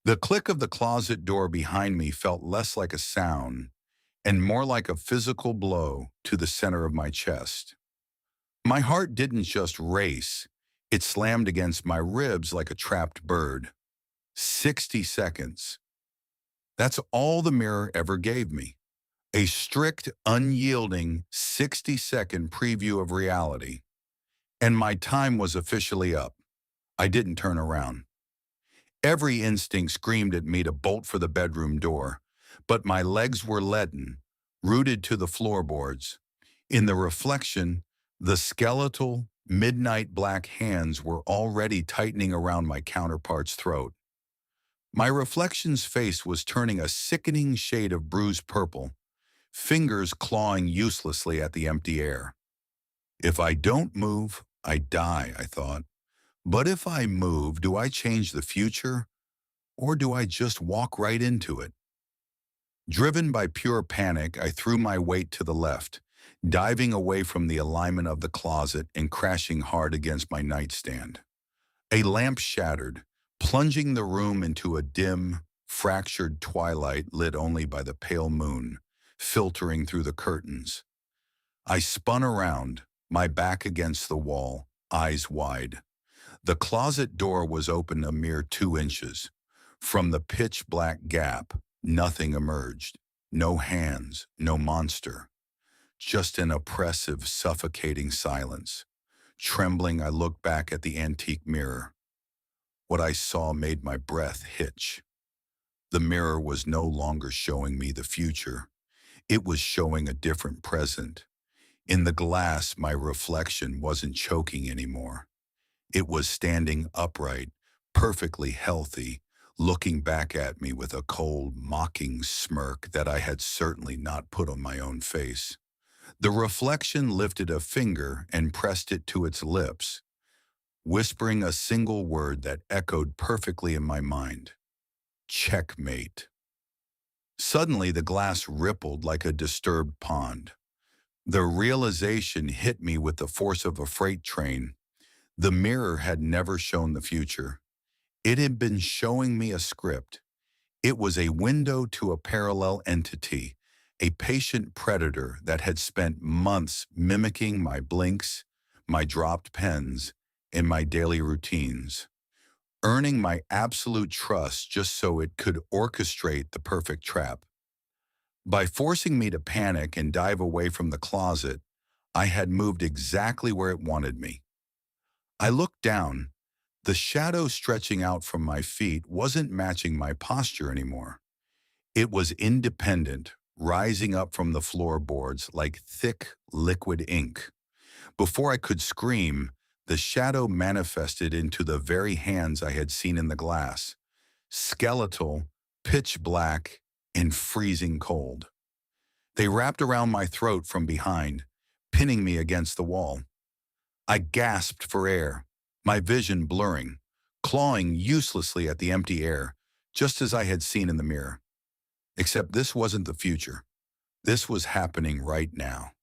The click of the closet door behind me felt less like a sound and more like a physical blow to the center of my chest. My heart didn't just race, it slammed against my ribs like a trapped bird. 60 seconds. That's all the mirror ever gave me. A strict, unyielding 60-second preview of reality. And my time was officially up. I didn't turn around. Every instinct screamed at me to bolt for the bedroom door, but my legs were leaden, rooted to the floorboards. In the reflection, the skeletal, midnight black hands were already tightening around my counterpart's throat. My reflection's face was turning a sickening shade of bruised purple, fingers clawing uselessly at the empty air. If I don't move, I die, I thought. But if I move, do I change the future? Or do I just walk right into it? Driven by pure panic, I threw my weight to the left, diving away from the alignment of the closet and crashing hard against my nightstand. A lamp shattered, plunging the room into a dim, fractured twilight lit only by the pale moon, filtering through the curtains. I spun around, my back against the wall, eyes wide. The closet door was open a mere 2 inches. From the pitch-black gap, nothing emerged. No hands, no monster. Just an oppressive, suffocating silence. Trembling, I looked back at the antique mirror. What I saw made my breath hitch. The mirror was no longer showing me the future. It was showing a different present. In the glass, my reflection wasn't choking anymore. It was standing upright, perfectly healthy, looking back at me with a cold, mocking smirk that I had certainly not put on my own face. The reflection lifted a finger and pressed it to its lips, whispering a single word that echoed perfectly in my mind. Checkmate. Suddenly, the glass rippled like a disturbed pond. The realization hit me with the force of a freight train. The mirror had never shown the future. It had been showing me a script. It was a window to a parallel entity, a patient predator that had spent months mimicking my blinks, my dropped pens, and my daily routines, earning my absolute trust just so it could orchestrate the perfect trap. By forcing me to panic and dive away from the closet, I had moved exactly where it wanted me. I looked down. The shadow stretching out from my feet wasn't matching my posture anymore. It was independent, rising up from the floorboards like thick, liquid ink. Before I could scream, the shadow manifested into the very hands I had seen in the glass, skeletal, pitch black, and freezing cold. They wrapped around my throat from behind, pinning me against the wall. I gasped for air, my vision blurring, clawing uselessly at the empty air, just as I had seen in the mirror. Except this wasn't the future. This was happening right now.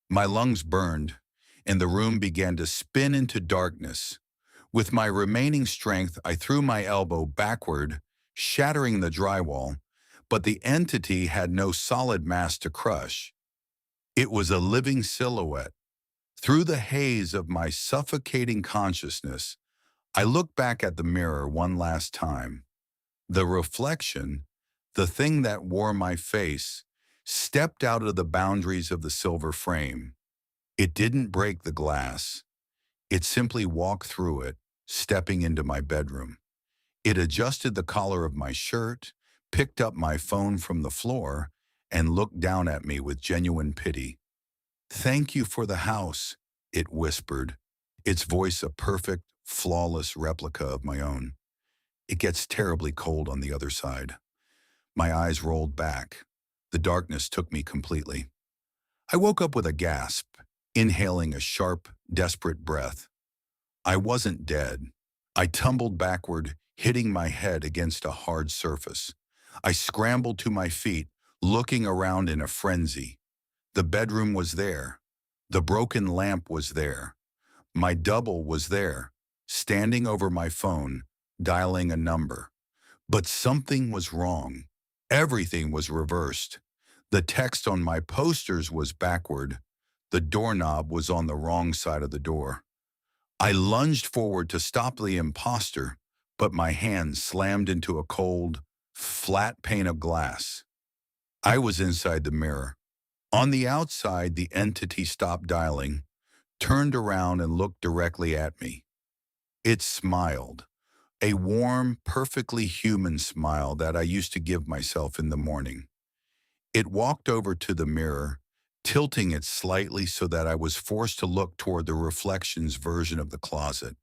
My lungs burned, and the room began to spin into darkness. With my remaining strength, I threw my elbow backward, shattering the drywall, but the entity had no solid mass to crush. It was a living silhouette. Through the haze of my suffocating consciousness, I looked back at the mirror one last time. The reflection, the thing that wore my face, stepped out of the boundaries of the silver frame. It didn't break the glass. It simply walked through it, stepping into my bedroom. It adjusted the collar of my shirt, picked up my phone from the floor, and looked down at me with genuine pity. "Thank you for the house," it whispered, its voice a perfect, flawless replica of my own. "It gets terribly cold on the other side." My eyes rolled back. The darkness took me completely. I woke up with a gasp, inhaling a sharp, desperate breath. I wasn't dead. I tumbled backward, hitting my head against a hard surface. I scrambled to my feet, looking around in a frenzy. The bedroom was there. The broken lamp was there. My double was there, standing over my phone, dialing a number. But something was wrong. Everything was reversed. The text on my posters was backward. The doorknob was on the wrong side of the door. I lunged forward to stop the imposter, but my hand slammed into a cold, flat pane of glass. I was inside the mirror. On the outside, the entity stopped dialing, turned around and looked directly at me. It smiled, a warm, perfectly human smile that I used to give myself in the morning. It walked over to the mirror, tilting it slightly so that I was forced to look toward the reflection's version of the closet.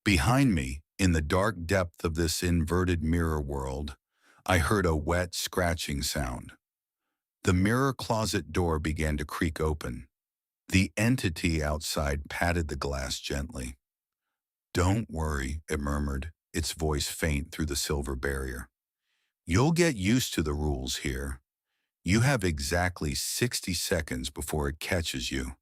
Behind me, in the dark depth of this inverted mirror world, I heard a wet, scratching sound. The mirror closet door began to creak open. The entity outside patted the glass gently. "Don't worry," it murmured, its voice faint through the silver barrier. "You'll get used to the rules here. You have exactly 60 seconds before it catches you."